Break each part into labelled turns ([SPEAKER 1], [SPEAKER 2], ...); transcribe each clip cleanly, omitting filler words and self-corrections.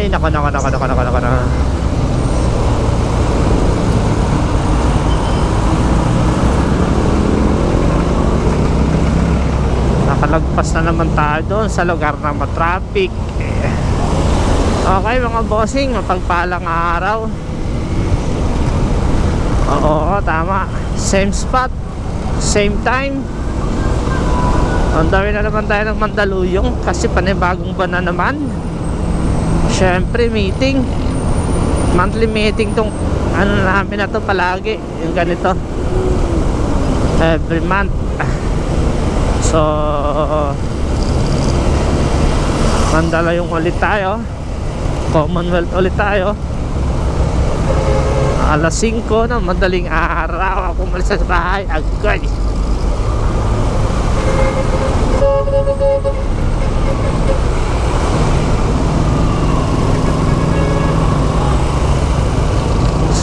[SPEAKER 1] Ay, nako. Nakalagpas na naman tayo doon sa lugar na matraffic. Okay mga bossing, mapagpalang araw. Oo, tama. Same spot, same time. Ang dami na naman tayo ng Mandaluyong kasi panibagong buwan na naman. Siyempre meeting, monthly meeting tong ano namin na to palagi, yung ganito every month. So Mandaluyong ulit tayo, Commonwealth ulit tayo. Alas 5 na madaling araw ako umalis sa bahay agad.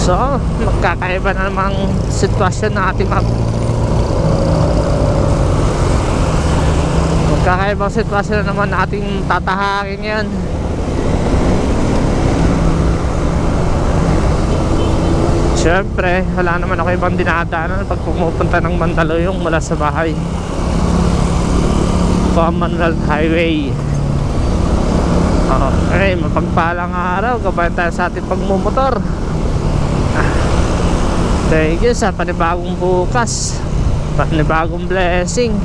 [SPEAKER 1] So, magkakaiba na namang sitwasyon na ating magkakaibang sitwasyon na naman ating tatahakin yan. Siyempre, wala naman ako ibang dinadaanan pag pumupunta ng Mandaluyong mula sa bahay. Commonwealth Highway. Okay, mapagpalang araw. Kabayan tayo sa ating pagmumotor. Thank you sa panibagong bukas, panibagong blessing.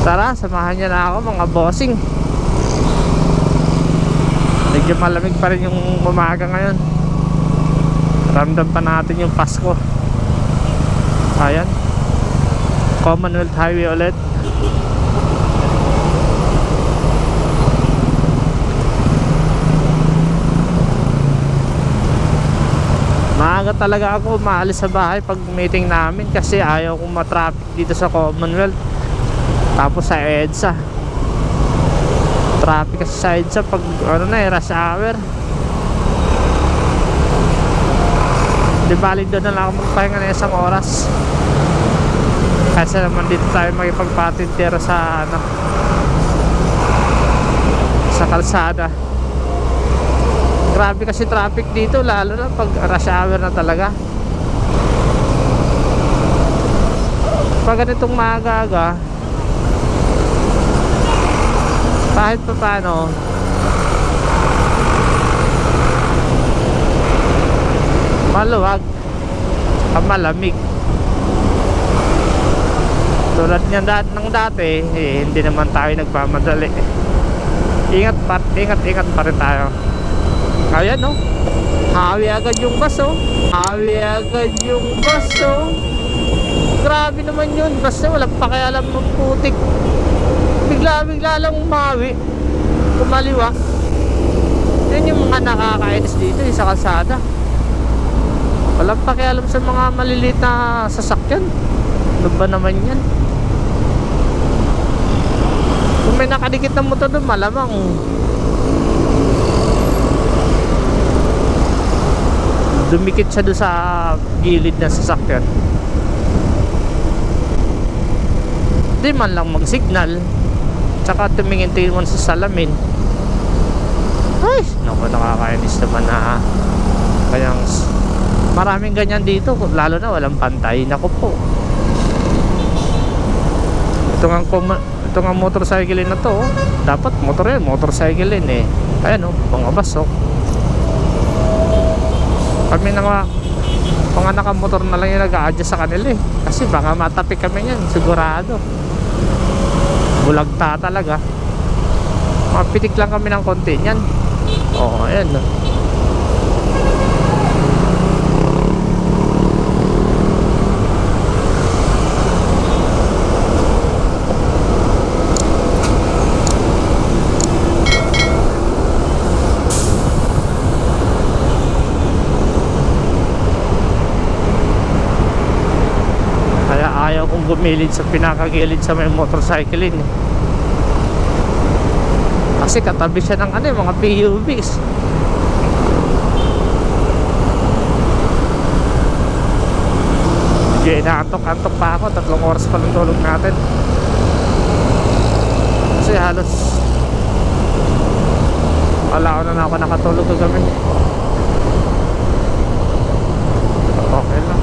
[SPEAKER 1] Tara, samahan niyo na ako mga bossing. Medyo malamig pa rin yung umaga ngayon. Ramdam pa natin yung Pasko. Ayan, Commonwealth Highway ulit. Maaga talaga ako maalis sa bahay pag meeting namin kasi ayaw kong matraffic dito sa Commonwealth. Tapos sa EDSA, traffic kasi sa EDSA pag ano na rush hour. Di bali doon na lang ako magpahinga na isang oras. Kasi naman dito tayo makipagpatintero sa ano, sa kalsada. Grabe kasi traffic dito, lalo na pag rush hour na talaga. Pag ganitong maaga-aga, kahit pa paano maluwag, malamig. Tulad niyan ng dati, hindi naman tayo nagpamadali. Ingat pa rin tayo. Ayan no, hawi agad yung bus oh. Hawi agad yung bus oh. Grabe naman yun, basta walang pakialam ng putik. Bigla lang umawi, kumaliwa. Yan yung mga nakakainis dito sa kalsada. Walang pakialam sa mga maliliit na sasakyan. Ano ba naman yan? Kung may nakadikit na motor doon, malamang dumikit siya doon sa gilid na sasakyan. Di man lang mag-signal, tsaka tumingin-tingin mo sa salamin. Ay, naku, nakakainis naman na. Kaya maraming ganyan dito, lalo na walang pantay. Naku po, ito nga motorcycle na to oh. Dapat motor yan, motorcycle eh. Ayan oh, mga bus oh. Kami na mga nakamotor na lang yung nag-a-adjust sa kanila eh. Kasi baka matapik kami yan, sigurado. Bulagta talaga. Mapitik lang kami ng konti yan. Oo, ayan oh. Ayaw kong gumilid sa pinakagilid sa may motorcycling eh. Kasi katabi siya ng ano, mga PUVs. Medyo inaantok-antok pa ako. 3 oras pa lang tulog natin. Kasi halos Wala ko na ako nakatulog kagabi. Okay lang.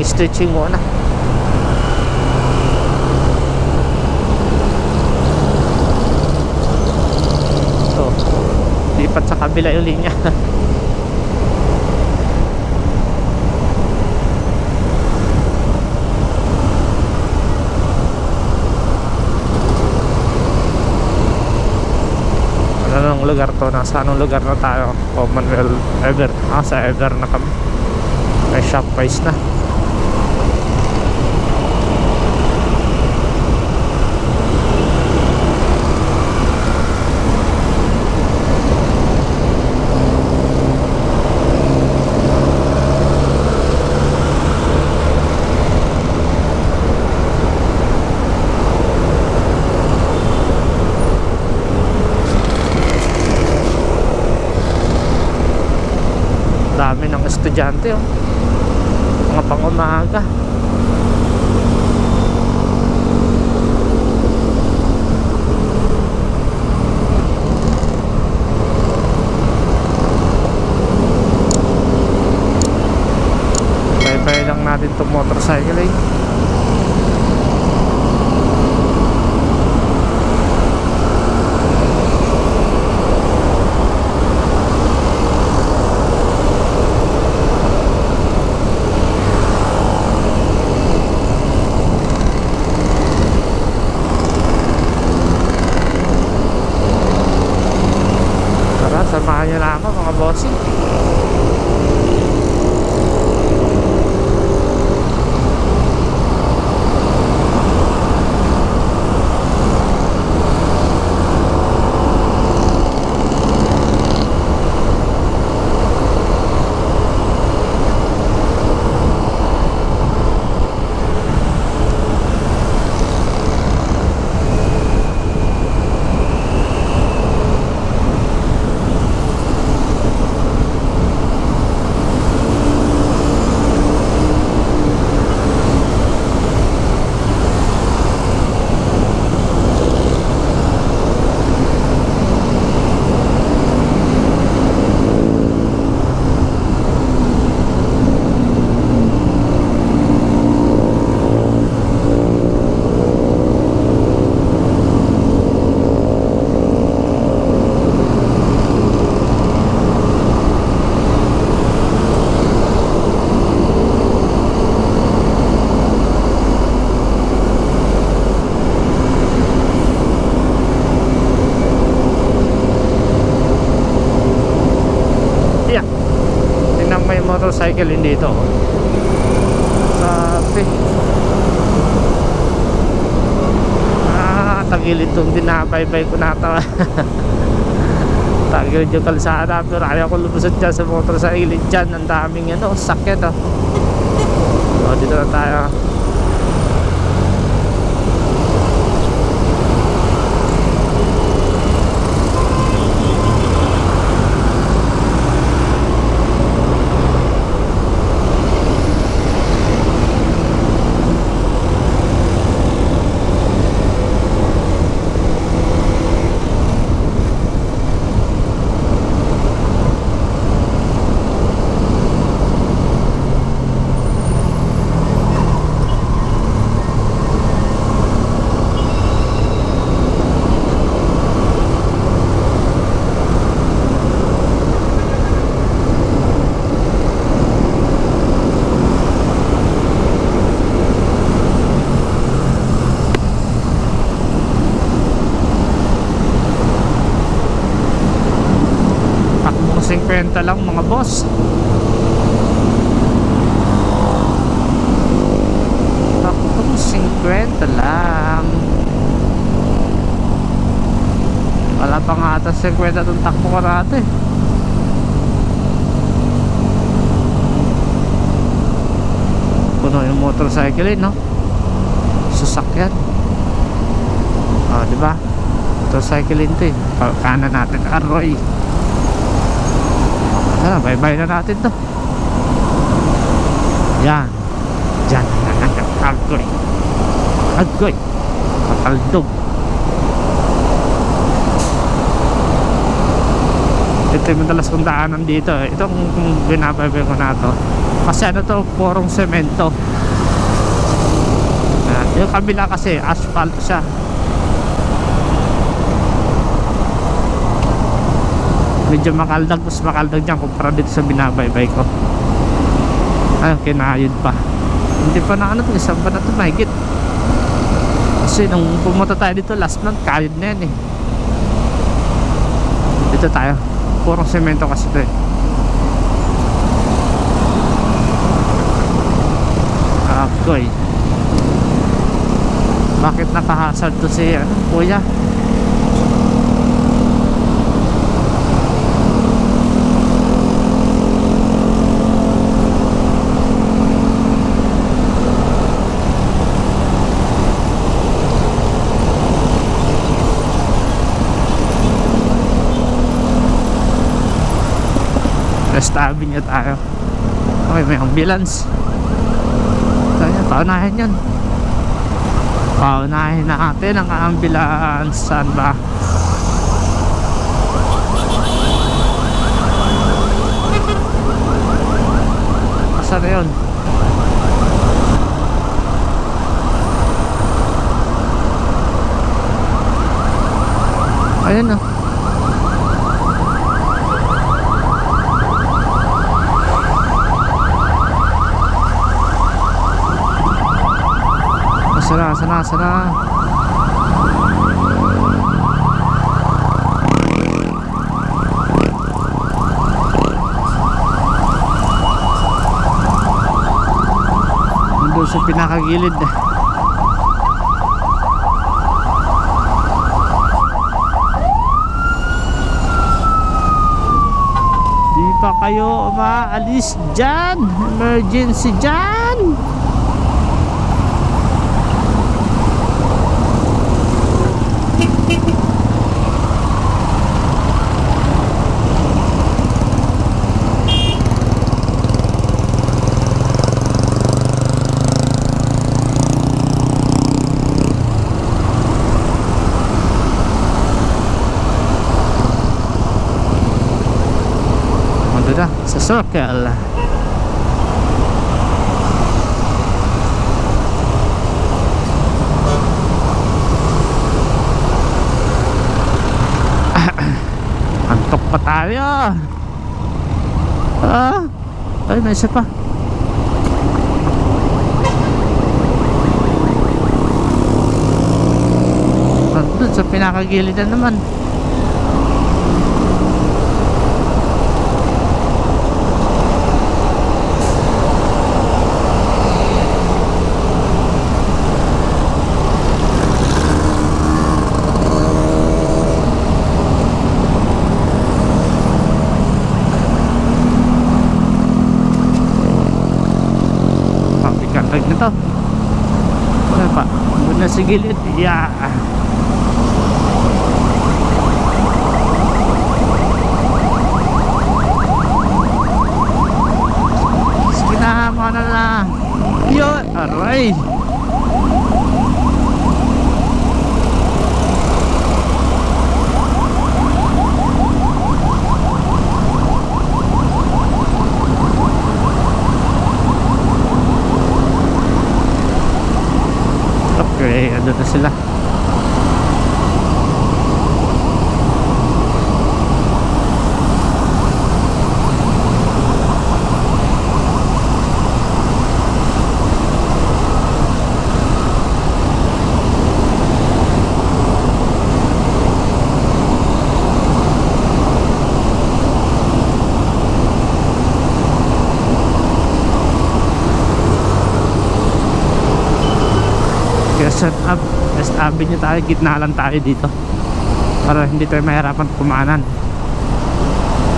[SPEAKER 1] Stretching muna. So, lipat sa kabila yung linya. Anong lugar to? Nasa anong lugar na tayo? Commonwealth Ever. Sa Ever na kami. May shop price na. Dami ng estudyante, oh. Mga pang-umaga. Bye-bye lang natin itong motorcycle, eh. Samahan nyo na ako mga bossing. Motorcycle din dito. Sabi tagilid itong dinabaybay ko na ito. Tagilid yung kalsada, pero ayaw ko lumusot dyan sa motorcycle dyan. Ang daming sakit, oh. So dito na tayo. Takbong 50 lang mga boss. Takbong 50 lang. Wala pa nga ata 50 itong takbo ko natin. Puno yung motorcycle, no? Sasakyan. Diba? Motorcycle ito, eh. Kanan natin, Arroy. Bye-bye na natin to. Yan. Diyan. Agoy. Agoy. Kapaldog. Ito yung madalas kong daanan dito. Itong binabaybay ko na to. Kasi ano to, purong semento. Yung kabila kasi asphalt siya. Medyo makaldag, mas makaldag dyan kumpara dito sa binabaybay ko. Ay, kinayod pa. Hindi pa na ano to, isang ba na to mahigit. Kasi nung pumunta tayo dito last month, kayod na yan eh. Dito tayo, purong semento kasi ito eh. Agoy. Bakit nakahasad to si ano, kuya? Tabi niya tayo. Okay, may ambulance. Kaya paunahin yan. Paunahin natin ang ambulance. Saan ba? Saan na yun? Ayun na. Sana. Nandun sa pinakagilid. Di pa kayo umaalis dyan. Emergency dyan. Sa circle. Antok pa tayo. Ay, may isa pa. Doon sa pinakagilid na naman. Ito ano pa, muna sa gilid. Yeah. Sinama na lang yun. Aray, okay, andun na sila. West Avenue tayo, gitna lang tayo dito para hindi tayo mahirapan kumanan.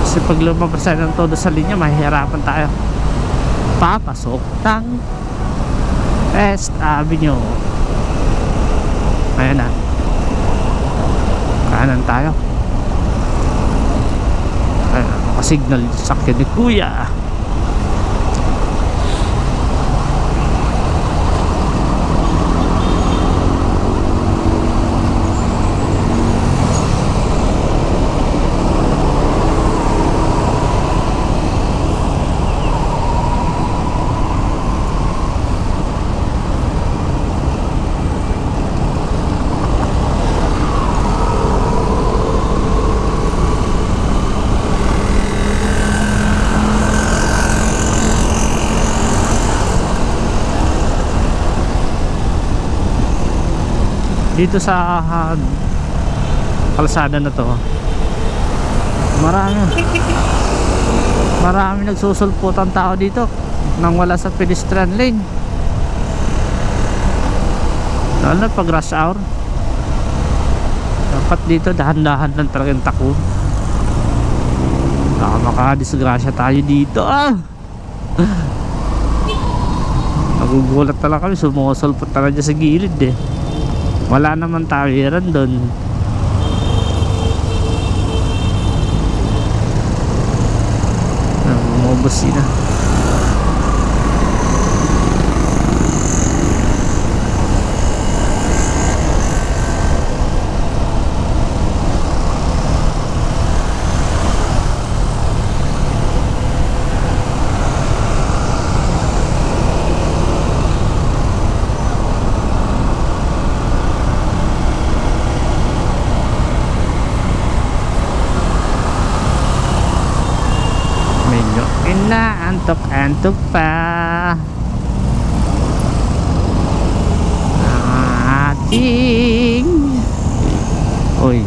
[SPEAKER 1] Kasi pag lumabas tayo ng todo sa linya, mahihirapan tayo papasok ng West Avenue. Ayan na, kanan tayo. Ayan, nakasignal sa sakyan ni kuya. dito sa kalsada na to, marami nagsusulputan tao dito nang wala sa pedestrian lane, lalo na pag rush hour. Dapat dito dahan-dahan lang talaga yung takbo. Baka makadisgrasya tayo dito. Nagugulat talaga kami, sumusulpot talaga sa gilid eh. Wala naman tawiran doon. Umubos sila. Antok pa ating oy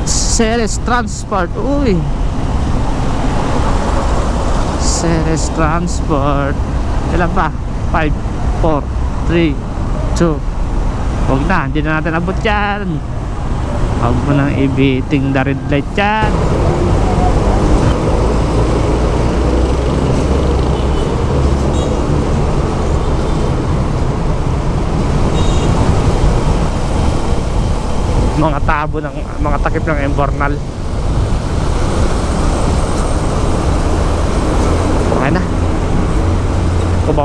[SPEAKER 1] Ceres Transport, Ceres Transport. Ilan pa? 5, 4, 3, 2. Huwag na, hindi na natin abot yan. Huwag mo nang ibiting the red light yan. Mga tabo ng mga takip ng Embornal. Okay na,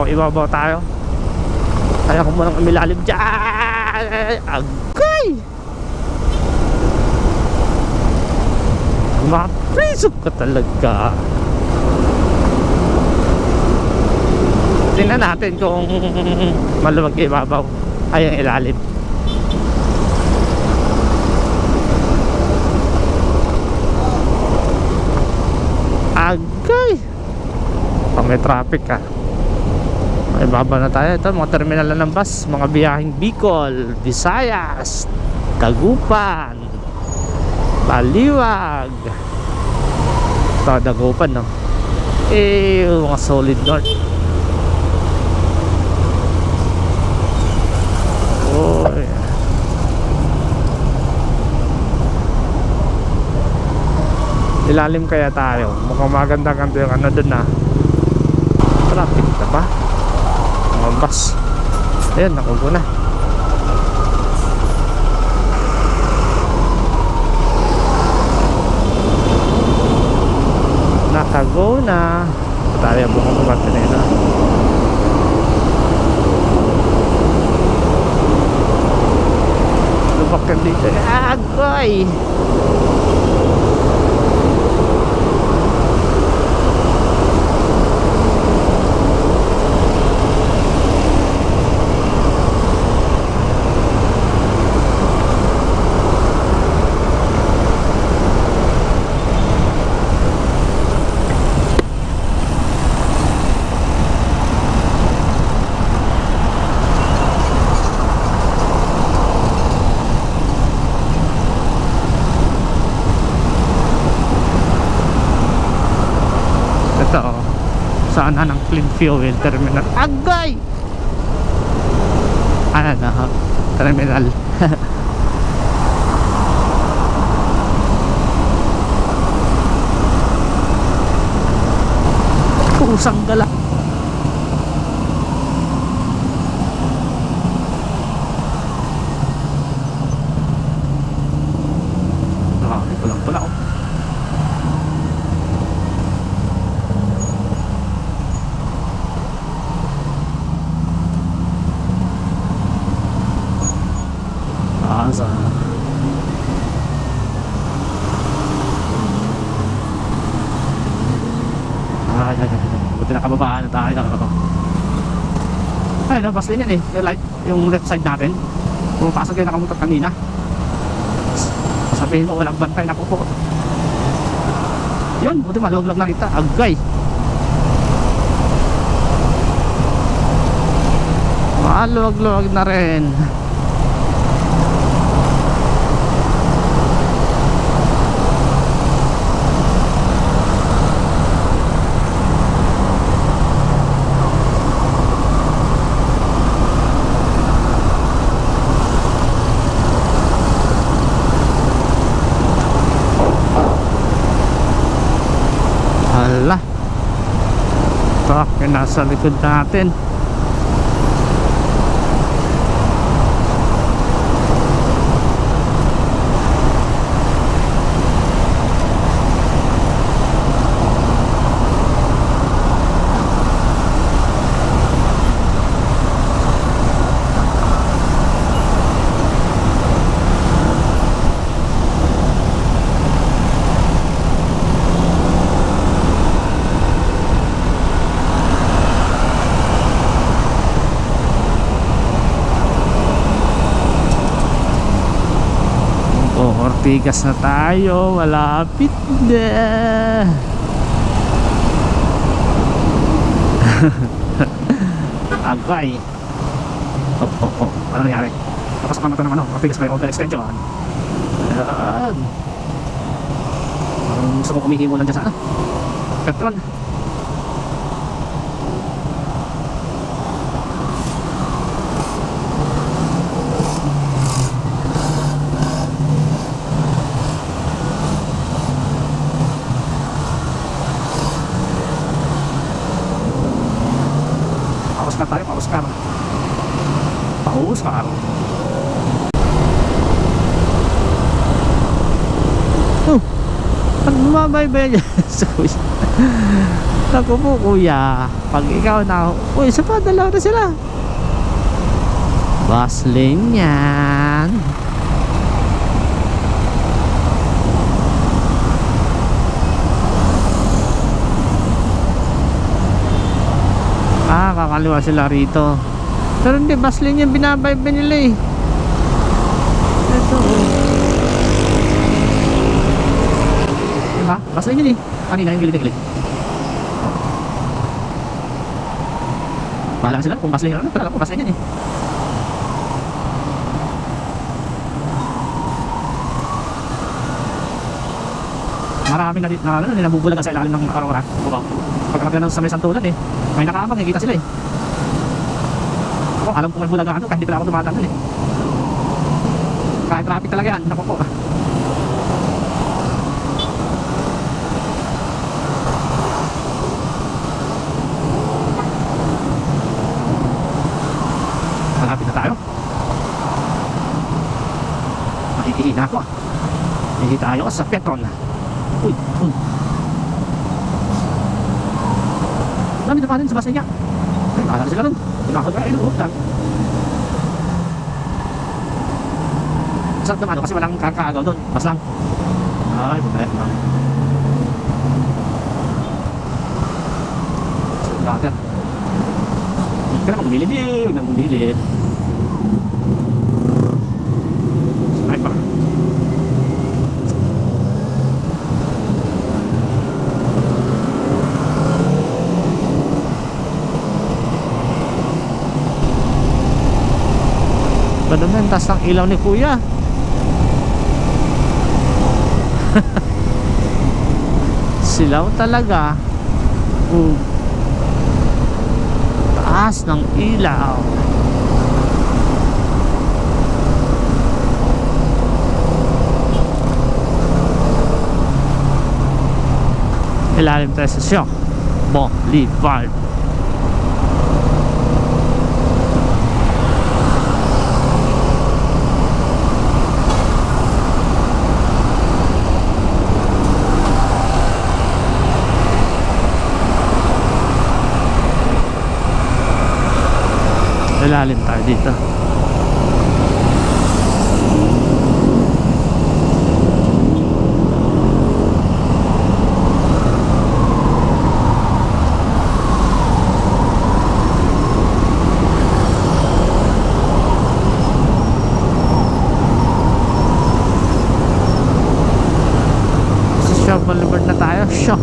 [SPEAKER 1] ibabaw tayo. Kaya ko munang umilalim dyan. Agay, mapresok ka talaga. Tingnan natin kung maluwag ibabaw ay ang ilalim. Agay, pang may traffic ka. May baba na tayo. Ito mga terminal na ng bus, mga biyaheng Bicol, Visayas, Dagupan, Baliwag. Ito Dagupan, no? Mga Solid North. Ilalim kaya tayo. Mukhang maganda-ganda yung ano dun na. Traffic na ba? Mga bus. Ayun, nakuha na. Nakago na. Tayo bukong kumarte na yun. Lubak ka dito. Agoy! Saan na ng Clean Fuel Terminal. Agay! Ano na? Terminal. Kusang gala. Ito lang pala. Buti nakababaan na tayo. Ay, nabas din yan eh. Yung light, yung left side natin. Pumapasok yung nakamutot kanina. Sabihin mo walang bantay na po. Yun, buti maluwag na kita. Agay. Maluwag-luwag na rin. Hala, truck yung nasa likod natin. Ortigas na tayo, malapit na. Agay. Ano nangyari? Napasok naman ito ng Ortigas by Ortigas extension. Ayan. Gusto ko kumihimo lang dyan sa Petron. Tayo pa-Oscar. Pa-Oscar. Oh, pag bumabaybay dyan sa kuya. Naku po kuya, pag ikaw na, uy, isa pa, dalawa na sila. Bus lane yan. Kakaliwa sila rito. Pero hindi, bus lane yung binabaybe nila eh. Ito diba? Bus lane yun eh. Kanina yung gilid-gilid. Bahala sila kung bus lane yun. Pero alam ko bus lane yun eh. Maraming nabubulagan sa ilalim ng Aurora. Pagkakagano sa may santulan eh, may nakaabang, nakikita sila eh. Ako, alam ko may bulaga kahit hindi pala ako dumadaan eh. Kahit traffic talaga yan, naku po. Malapit na tayo. Makikihina ako. Hindi tayo sa Petron. Uy. Dami na pa rin sa basa niya. Ay, mahala sila rin. Tinakot ka, inuutang. Saan naman, kasi walang kakaagaw doon. Bas lang. Ay, bumaya naman. Later. Kaya naman bumilid eh. Huwag nang bumilid. Sniper. Naman, tas ng ilaw ni kuya. Silaw talaga. Taas ng ilaw. Ilalim tayo sa Siok Boulevard. Ilalim tayo dito. Sa Boulevard na tayo. Siya.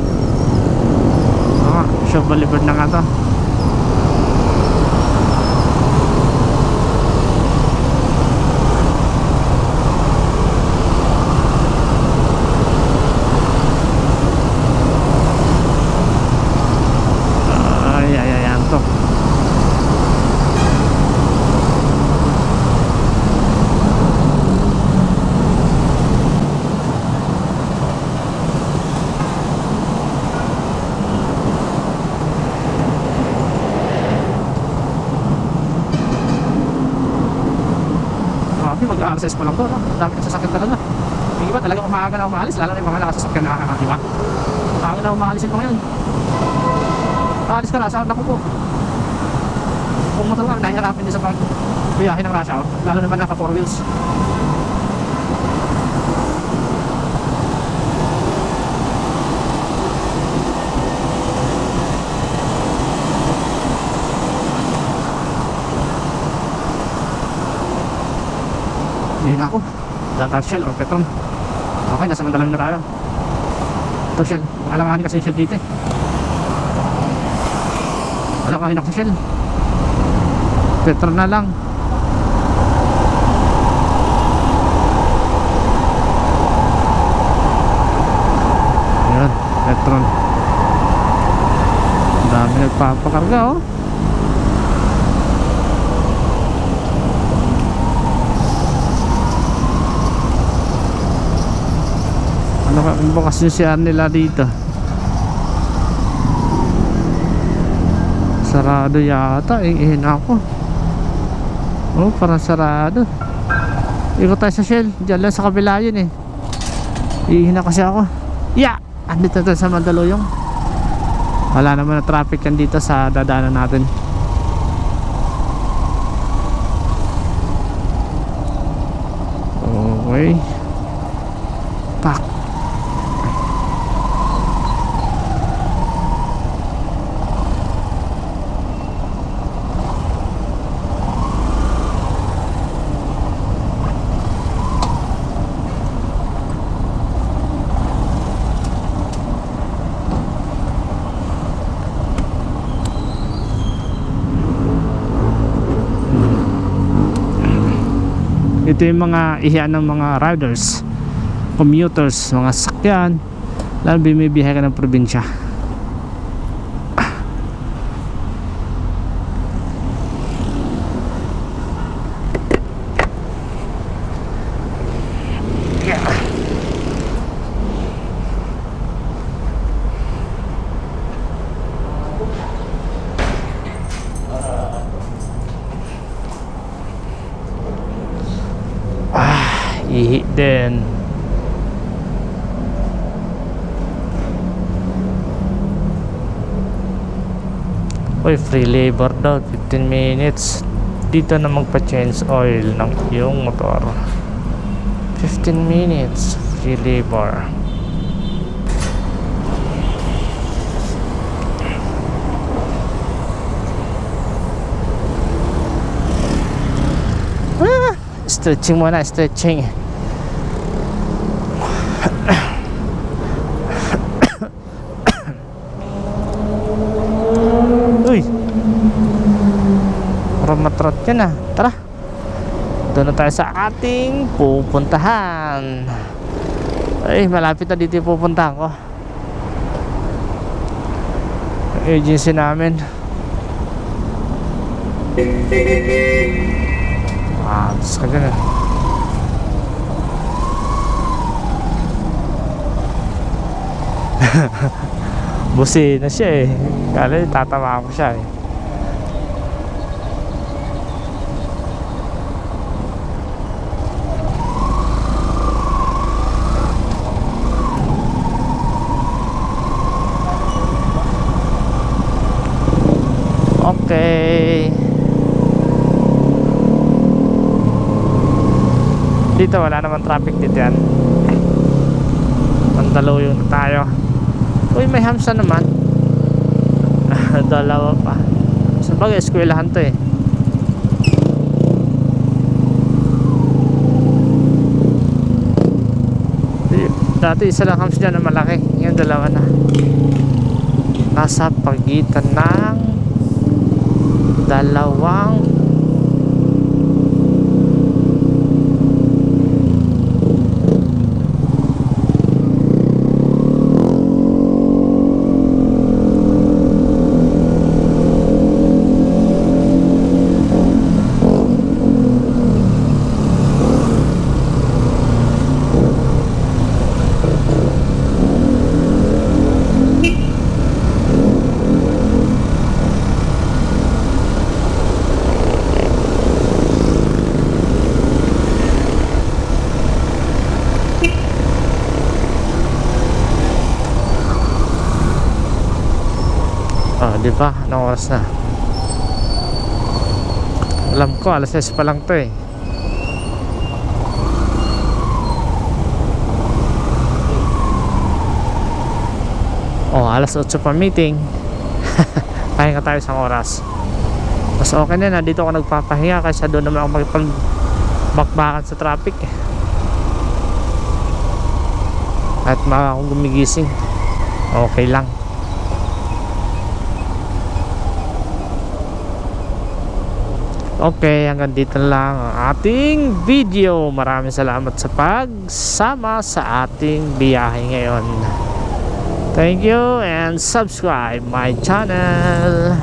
[SPEAKER 1] Ignacio Boulevard na nga to. Ayan to. Mag-access mo lang to, no? Dami ng sasakyan talaga. Yung iba talaga umaga na umalis, lalo na yung mga nakasasakyan na nakakatiwa. Umaga na umalisin mo ngayon. Alis ka na, saan ako po? Kung motor ka, nahihirapin din sa pag-biyahe ng rush hour, lalo naman naka 4 wheels. Hindi na ako. Data Shell or Petron. Okay, nasa Mandaluyong na tayo. Ito Shell. Alanganin kasi Shell dito eh. Alanganin ako Shell. Petron na lang. Ayan, Petron. Ang dami nagpapakarga oh. Ano ka, bukas yung CR nila dito. Sarado yata, ihin ako. Oh, parang sarado. Ikot tayo sa Shell, dyan lang sa kabila yun eh. Ihin na kasi ako. Yeah! Andito tayo sa Mandaluyong. Wala naman na traffic yan dito sa dadaanan natin. Okay. Pak. Ito yung mga ihian ng mga riders, commuters, mga sakyan, lalo bimibiyahe ka ng probinsya. Ihi din. Uy, free labor daw, 15 minutes dito na magpa-change oil ng iyong motor. 15 minutes free labor. Stretching muna, stretching. Uy, parang matrot yan ah. Tara, doon na tayo sa ating pupuntahan. Ay, malapit na dito yung pupuntahan ko. Agency namin. Tapos ka dyan eh. Busi na siya eh. Kala tatawa ko siya eh. Okay. Dito wala naman traffic dito yan. Mandaluyong na tayo. Uy, may hamsa naman. Dalawa pa. Sabagay, eskwelahan to eh. Dati isa lang hams dyan na malaki. Ngayon dalawa na. nasa pagitan ng dalawang di ba? Anong oras na? Alam ko, alas 6 pa lang to eh. Alas 8 pa meeting. Pahinga tayo isang oras. Mas okay na, dito ako nagpapahinga kaysa doon naman ako makipagbakbakan sa traffic eh. At maaga akong gumigising, okay lang. Okay, hanggang dito lang ang ating video. Maraming salamat sa pagsama sa ating biyahe ngayon. Thank you and subscribe my channel.